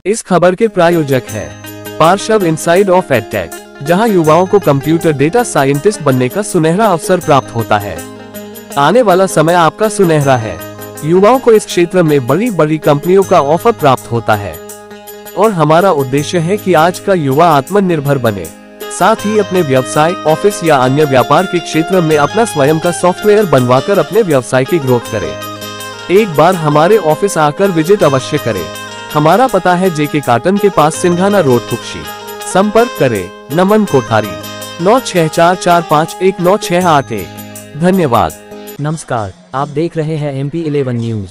इस खबर के प्रायोजक हैं पार्श्व इनसाइड ऑफ एडटेक, जहां युवाओं को कंप्यूटर डेटा साइंटिस्ट बनने का सुनहरा अवसर प्राप्त होता है। आने वाला समय आपका सुनहरा है। युवाओं को इस क्षेत्र में बड़ी बड़ी कंपनियों का ऑफर प्राप्त होता है और हमारा उद्देश्य है कि आज का युवा आत्मनिर्भर बने, साथ ही अपने व्यवसाय, ऑफिस या अन्य व्यापार के क्षेत्र में अपना स्वयं का सॉफ्टवेयर बनवाकर अपने व्यवसाय की ग्रोथ करे। एक बार हमारे ऑफिस आकर विजिट अवश्य करें। हमारा पता है जेके काटन के पास सिंघाना रोड, कुक्षी। संपर्क करें नमन कोठारी 9644519681। धन्यवाद। नमस्कार, आप देख रहे हैं MP11 न्यूज।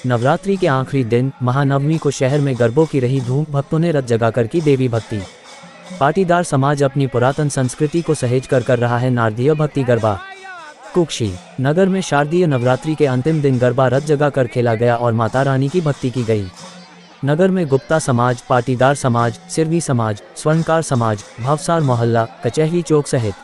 नवरात्रि के आखिरी दिन महानवमी को शहर में गरबों की रही धूम, भक्तों ने रत जगाकर की देवी भक्ति। पाटीदार समाज अपनी पुरातन संस्कृति को सहेज कर रहा है नारदीय भक्ति गरबा। कुक्षी नगर में शारदीय नवरात्रि के अंतिम दिन गरबा रत जगाकर खेला गया और माता रानी की भक्ति की गई। नगर में गुप्ता समाज, पाटीदार समाज, सिरवी समाज, स्वर्णकार समाज, भावसार मोहल्ला, कचहरी चौक सहित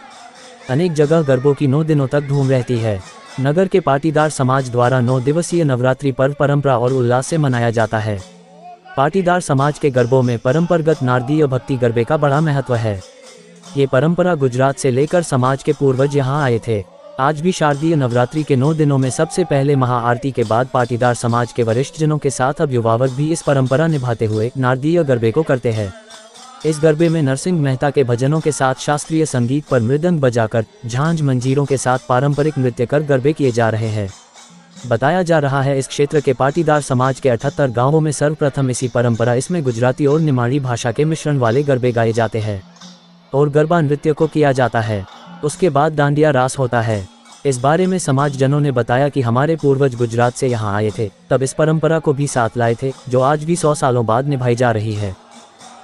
अनेक जगह गरबों की 9 दिनों तक धूम रहती है। नगर के पाटीदार समाज द्वारा 9 दिवसीय नवरात्रि पर्व परंपरा और उल्लास से मनाया जाता है। पाटीदार समाज के गरबों में परंपरागत नारदीय भक्ति गरबे का बड़ा महत्व है। ये परंपरा गुजरात से लेकर समाज के पूर्वज यहाँ आए थे। आज भी शारदीय नवरात्रि के 9 दिनों में सबसे पहले महाआरती के बाद पाटीदार समाज के वरिष्ठ जनों के साथ अब युवा वर्ग भी इस परंपरा निभाते हुए नारदीय गरबे को करते हैं। इस गरबे में नरसिंह मेहता के भजनों के साथ शास्त्रीय संगीत पर मृदंग बजाकर, झांझ मंजीरों के साथ पारंपरिक नृत्य कर गरबे किए जा रहे हैं। बताया जा रहा है इस क्षेत्र के पाटीदार समाज के 78 गाँवों में सर्वप्रथम इसी परंपरा इसमें गुजराती और निमाड़ी भाषा के मिश्रण वाले गरबे गाए जाते हैं और गरबा नृत्य को किया जाता है। उसके बाद डांडिया रास होता है। इस बारे में समाज जनों ने बताया कि हमारे पूर्वज गुजरात से यहाँ आए थे, तब इस परंपरा को भी साथ लाए थे, जो आज भी 100 सालों बाद निभाई जा रही है।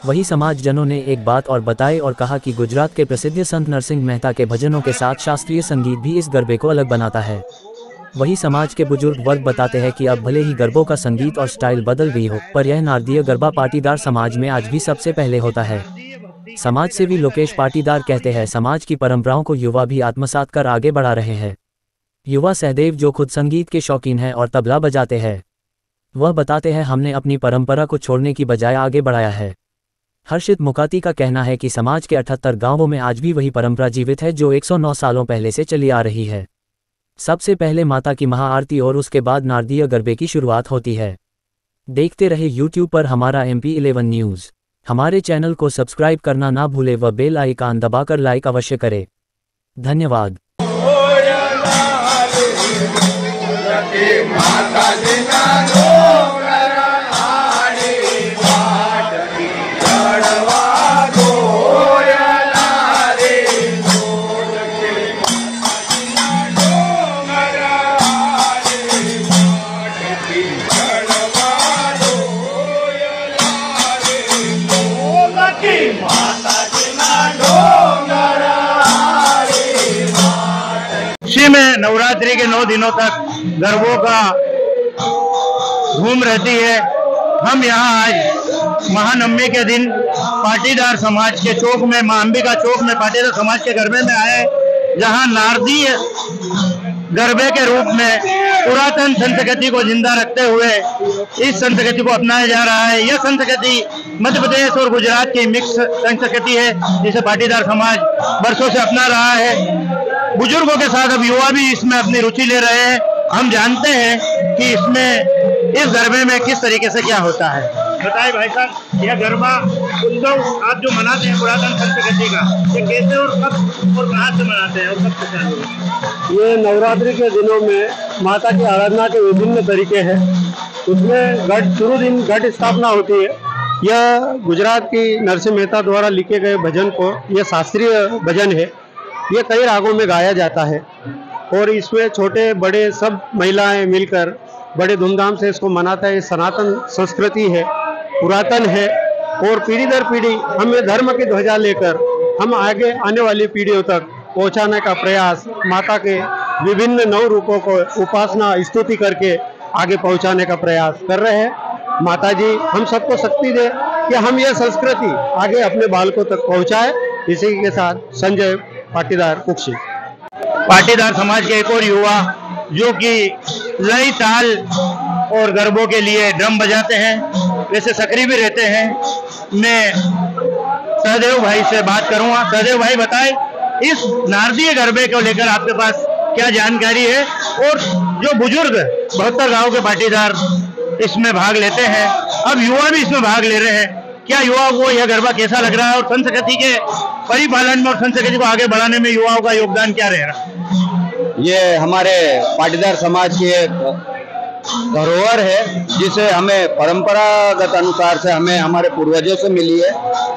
वही समाज जनों ने एक बात और बताई और कहा कि गुजरात के प्रसिद्ध संत नरसिंह मेहता के भजनों के साथ शास्त्रीय संगीत भी इस गरबे को अलग बनाता है। वही समाज के बुजुर्ग वर्ग बताते हैं कि अब भले ही गरबों का संगीत और स्टाइल बदल गई हो, पर यह नारदीय गरबा पाटीदार समाज में आज भी सबसे पहले होता है। समाज सेवी लोकेश पाटीदार कहते हैं, समाज की परंपराओं को युवा भी आत्मसात कर आगे बढ़ा रहे हैं। युवा सहदेव जो खुद संगीत के शौकीन हैं और तबला बजाते हैं, वह बताते हैं, हमने अपनी परंपरा को छोड़ने की बजाय आगे बढ़ाया है। हर्षित मुकाती का कहना है कि समाज के 78 गांवों में आज भी वही परंपरा जीवित है जो 109 सालों पहले से चली आ रही है। सबसे पहले माता की महाआरती और उसके बाद नारदीय गरबे की शुरुआत होती है। देखते रहे YouTube पर हमारा MP11 न्यूज़। हमारे चैनल को सब्सक्राइब करना ना भूले व बेल आइकन दबाकर लाइक अवश्य करें। धन्यवाद। में नवरात्रि के 9 दिनों तक गरबों का धूम रहती है। हम यहाँ आज महानवमी के दिन पाटीदार समाज के चौक में, मां अंबिका चौक में पाटीदार समाज के गरबे में आए, जहाँ नारदीय गरबे के रूप में पुरातन संस्कृति को जिंदा रखते हुए इस संस्कृति को अपनाया जा रहा है। यह संस्कृति मध्य प्रदेश और गुजरात की मिक्स संस्कृति है, जिसे पाटीदार समाज वर्षों से अपना रहा है। बुजुर्गों के साथ अब युवा भी इसमें अपनी रुचि ले रहे हैं। हम जानते हैं कि इसमें इस गरबे में किस तरीके से क्या होता है। बताइए भाई साहब, यह गरबा उत्सव आप जो मनाते हैं पुरातन संस्कृति का, ये कैसे और कब और कहाँ से मनाते हैं और कब से चालू है? ये नवरात्रि के दिनों में माता की आराधना के विभिन्न तरीके हैं। उसमें शुरू दिन घट स्थापना होती है। यह गुजरात की नरसिंह मेहता द्वारा लिखे गए भजन को, यह शास्त्रीय भजन है। ये कई रागों में गाया जाता है और इसमें छोटे बड़े सब महिलाएं मिलकर बड़े धूमधाम से इसको मनाता है। ये सनातन संस्कृति है, पुरातन है और पीढ़ी दर पीढ़ी हम ये धर्म की ध्वजा लेकर हम आगे आने वाली पीढ़ियों तक पहुंचाने का प्रयास, माता के विभिन्न 9 रूपों को उपासना स्तुति करके आगे पहुंचाने का प्रयास कर रहे हैं। माता जी हम सबको शक्ति दे कि हम ये संस्कृति आगे अपने बालकों तक पहुंचाए। इसी के साथ संजय पाटीदार कुक्षी। पाटीदार समाज के एक और युवा जो कि लई ताल और गरबों के लिए ड्रम बजाते हैं, वैसे सक्रिय भी रहते हैं। मैं सहदेव भाई से बात करूंगा। सहदेव भाई बताएं, इस नारदीय गरबे को लेकर आपके पास क्या जानकारी है, और जो बुजुर्ग 72 गांव के पाटीदार इसमें भाग लेते हैं, अब युवा भी इसमें भाग ले रहे हैं, क्या युवाओं को यह गरबा कैसा लग रहा है, और संस्कृति के परिपालन में और संस्कृति को आगे बढ़ाने में युवाओं का योगदान क्या रहेगा? ये हमारे पाटीदार समाज की एक धरोहर है, जिसे हमें परंपरागत अनुसार से हमें हमारे पूर्वजों से मिली है,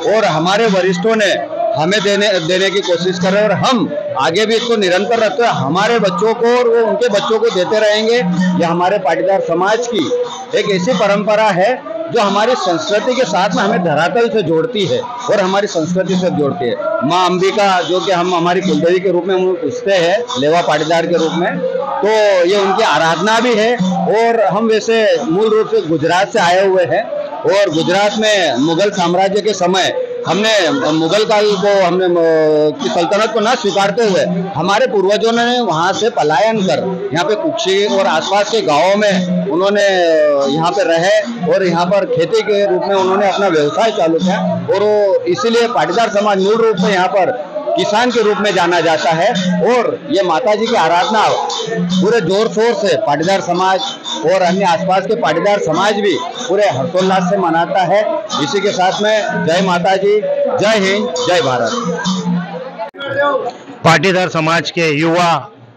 और हमारे वरिष्ठों ने हमें देने की कोशिश कर रहे हैं, और हम आगे भी इसको निरंतर रखते हैं, हमारे बच्चों को और वो उनके बच्चों को देते रहेंगे। यह हमारे पाटीदार समाज की एक ऐसी परंपरा है जो हमारी संस्कृति के साथ में हमें धरातल से जोड़ती है और हमारी संस्कृति से जोड़ती है। माँ अंबिका, जो कि हम हमारी कुलदेवी के रूप में उन्हें पूछते हैं, लेवा पाटीदार के रूप में, तो ये उनकी आराधना भी है। और हम वैसे मूल रूप से गुजरात से आए हुए हैं, और गुजरात में मुगल साम्राज्य के समय हमने मुगल काल को हमने की सल्तनत को न स्वीकारते हुए हमारे पूर्वजों ने वहाँ से पलायन कर यहाँ पे कुक्षी और आसपास के गांवों में उन्होंने यहाँ पे रहे, और यहाँ पर खेती के रूप में उन्होंने अपना व्यवसाय चालू किया, और वो इसीलिए पाटीदार समाज मूल रूप से यहाँ पर किसान के रूप में जाना जाता है। और ये माता जी की आराधना पूरे जोर शोर से पाटीदार समाज और अन्य आसपास के पाटीदार समाज भी पूरे हर्षोल्लास से मनाता है। इसी के साथ में जय माता जी, जय हिंद, जय भारत। पाटीदार समाज के युवा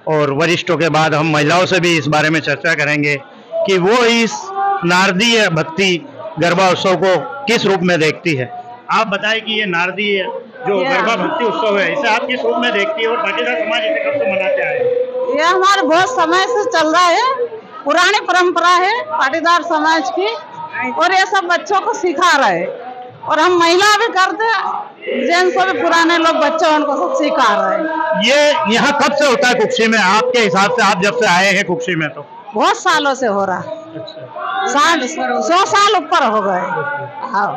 और वरिष्ठों के बाद हम महिलाओं से भी इस बारे में चर्चा करेंगे कि वो इस नारदीय भक्ति गरबा उत्सव को किस रूप में देखती है। आप बताएं कि ये नारदीय जो गरबा भक्ति उत्सव है, इसे आप किस रूप में देखती है, और पाटीदार समाज इसे कब से मनाते आए? ये हमारे बहुत समय से चल रहा है, पुरानी परंपरा है पाटीदार समाज की, और ये सब बच्चों को सिखा रहे हैं, और हम महिला भी करते हैं, जेंट्स भी, पुराने लोग बच्चों उनको सब सिखा रहे हैं। ये यहाँ कब से होता है कुक्षी में आपके हिसाब से? आप जब से आए हैं कुक्षी में तो बहुत सालों से हो रहा है। 100 साल ऊपर हो गए। हाँ,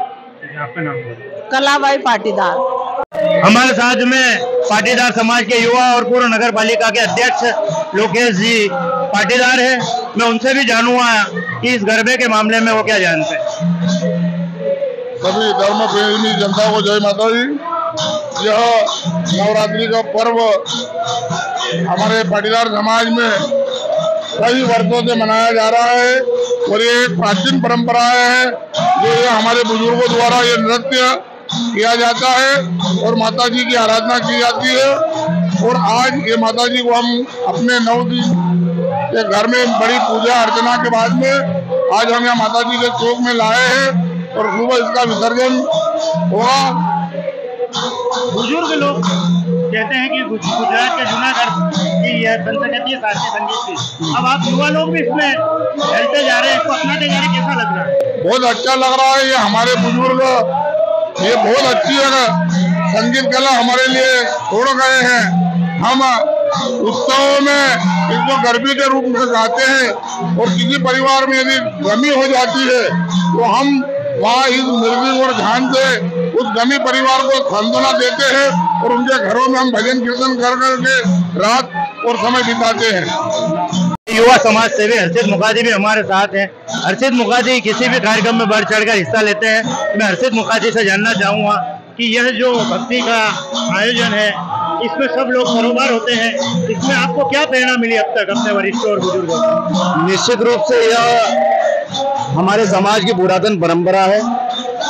आपका नाम? कलाबाई पाटीदार। हमारे साथ में पाटीदार समाज के युवा और पूर्व नगर पालिका के अध्यक्ष लोकेश जी पाटीदार है। मैं उनसे भी जानूंगा कि इस गरबे के मामले में वो क्या जानते हैं। सभी धर्म प्रेमी जनता को जय माता दी। यह नवरात्रि का पर्व हमारे पाटीदार समाज में कई वर्षों से मनाया जा रहा है, और ये एक प्राचीन परंपरा है जो ये हमारे बुजुर्गों द्वारा ये नृत्य किया जाता है और माता जी की आराधना की जाती है। और आज ये माता जी को हम अपने 9 दिन के घर में बड़ी पूजा अर्चना के बाद में आज हम यहाँ माता जी के चौक में लाए हैं, और सुबह इसका विसर्जन हुआ। बुजुर्ग लोग कहते हैं कि गुजरात के जूनागढ़ की यह संस्कृति है शास्त्रीय संगीत की, अब आप युवा लोग भी इसमें ढलते जा रहे हैं, इसको अपनाते जा रहे हैं, कैसा लग रहा है? बहुत अच्छा लग रहा है। ये हमारे बुजुर्ग ये बहुत अच्छी है, संगीत कला हमारे लिए छोड़ गए हैं। हम उत्सवों में इसको गरबे के रूप में गाते हैं, और किसी परिवार में यदि गमी हो जाती है तो हम वहाँ इस मृदंग और झांझ से उस गमी परिवार को सांत्वना देते हैं, और उनके घरों में हम भजन कीर्तन कर करके रात और समय बिताते हैं। युवा समाज सेवी हर्षित मुखर्जी भी हमारे साथ हैं। हर्षित मुखर्जी किसी भी कार्यक्रम में बढ़ चढ़कर हिस्सा लेते हैं। मैं हर्षित मुखर्जी से जानना चाहूँगा कि यह जो भक्ति का आयोजन है, इसमें सब लोग सरोवर होते हैं, इसमें आपको क्या प्रेरणा मिली अब तक अपने वरिष्ठों और बुजुर्गों से? निश्चित रूप से यह हमारे समाज की पुरातन परंपरा है,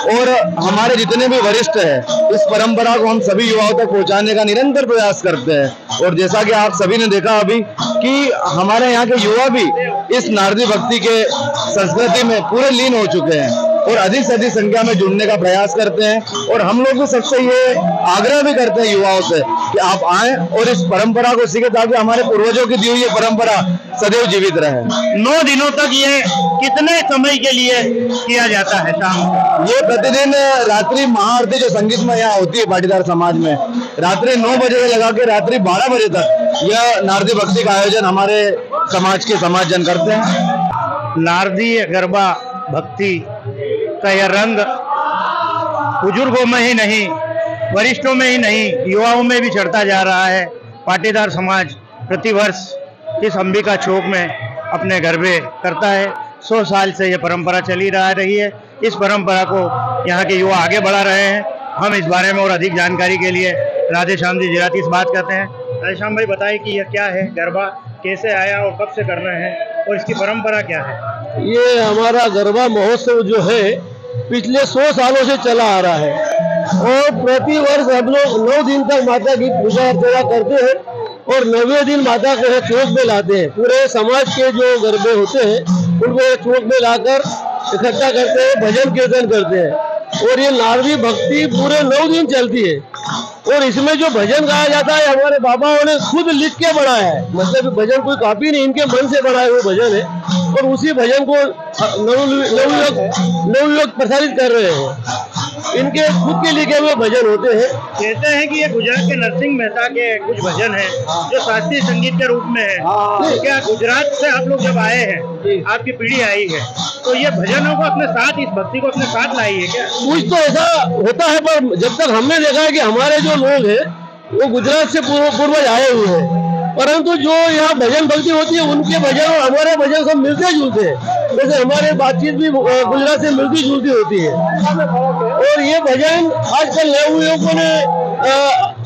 और हमारे जितने भी वरिष्ठ हैं इस परंपरा को हम सभी युवाओं तक पहुंचाने का निरंतर प्रयास करते हैं। और जैसा कि आप सभी ने देखा अभी कि हमारे यहाँ के युवा भी इस नारदी भक्ति के संस्कृति में पूरे लीन हो चुके हैं, और अधिक से अधिक संख्या में जुड़ने का प्रयास करते हैं। और हम लोग भी सबसे ये आग्रह भी करते हैं युवाओं से कि आप आएं और इस परंपरा को सीखें, ताकि हमारे पूर्वजों की दी हुई ये परंपरा सदैव जीवित रहे। 9 दिनों तक ये कितने समय के लिए किया जाता है? शाम ये प्रतिदिन रात्रि महाआरती जो संगीत में यहाँ होती है पाटीदार समाज में, रात्रि 9 बजे से लगा के रात्रि 12 बजे तक यह नारदी भक्ति का आयोजन हमारे समाज के समाजजन करते हैं। नारदी गरबा भक्ति का यह रंग बुजुर्गों में ही नहीं, वरिष्ठों में ही नहीं, युवाओं में भी चढ़ता जा रहा है। पाटीदार समाज प्रतिवर्ष इस अंबिका चौक में अपने गरबे करता है। 100 साल से यह परंपरा चली रही है। इस परंपरा को यहाँ के युवा आगे बढ़ा रहे हैं। हम इस बारे में और अधिक जानकारी के लिए राधेश्याम जी जिराती से बात करते हैं। राधेश्याम भाई बताइए कि यह क्या है गरबा, कैसे आया और कब से करना है और इसकी परंपरा क्या है? ये हमारा गरबा महोत्सव जो है पिछले 100 सालों से चला आ रहा है और प्रति वर्ष हम लोग 9 दिन तक माता की पूजा अर्चना करते हैं और 9वें दिन माता को चौक में लाते हैं। पूरे समाज के जो गरबे होते हैं उनको चौक में लाकर इकट्ठा करते हैं, भजन कीर्तन करते हैं और ये नारदी भक्ति पूरे 9 दिन चलती है। और इसमें जो भजन गाया जाता है हमारे बाबाओं ने खुद लिख के बनाया है, मतलब भजन कोई कॉपी नहीं, इनके मन से बनाए हुए भजन है और उसी भजन को नवयुवक प्रसारित कर रहे हैं। इनके खुद के लिखे हुए भजन होते हैं। कहते हैं कि ये गुजरात के नरसिंह मेहता के कुछ भजन हैं जो शास्त्रीय संगीत के रूप में है। तो क्या गुजरात से आप लोग जब आए हैं, आपकी पीढ़ी आई है, तो ये भजनों को अपने साथ, इस भक्ति को अपने साथ लाई है क्या? कुछ तो ऐसा होता है, पर जब तक हमने देखा है कि हमारे जो लोग हैं वो गुजरात से पूर्वज आए हुए हैं, परंतु जो यहाँ भजन भक्ति होती है उनके भजन और हमारे भजन सब मिलते जुलते हैं। जैसे हमारे बातचीत भी गुजरात से मिलती जुलती होती है और ये भजन आजकल नए युवकों ने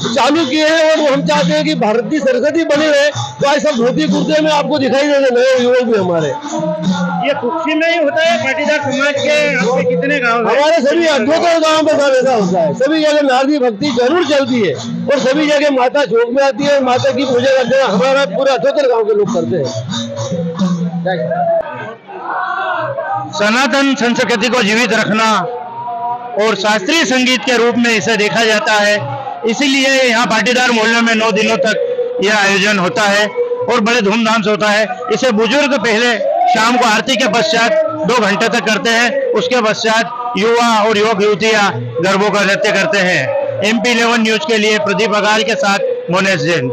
चालू किए हैं और हम चाहते हैं कि भारत की सरस्वती बने रहे। तो आज सब धोती कुर्ते में आपको दिखाई देते नए युवक भी हमारे। ये कुक्षी में ही होता है? पाटीदार समाज के आपके कितने गांव हैं? हमारे सभी 78 गाँव में सब ऐसा होता है। सभी जगह नारदी भक्ति जरूर चलती है और सभी जगह माता चौक में आती है, माता की पूजा करते हैं। हमारा पूरे 78 गाँव के लोग करते हैं। सनातन संस्कृति को जीवित रखना और शास्त्रीय संगीत के रूप में इसे देखा जाता है, इसीलिए यहाँ पाटीदार मोहल्ले में 9 दिनों तक यह आयोजन होता है और बड़े धूमधाम से होता है। इसे बुजुर्ग पहले शाम को आरती के पश्चात 2 घंटे तक करते हैं, उसके पश्चात युवा और युवक युवतियाँ गरबों का नृत्य करते हैं। MP11 न्यूज के लिए प्रदीप अगाल के साथ मोनेश जैन।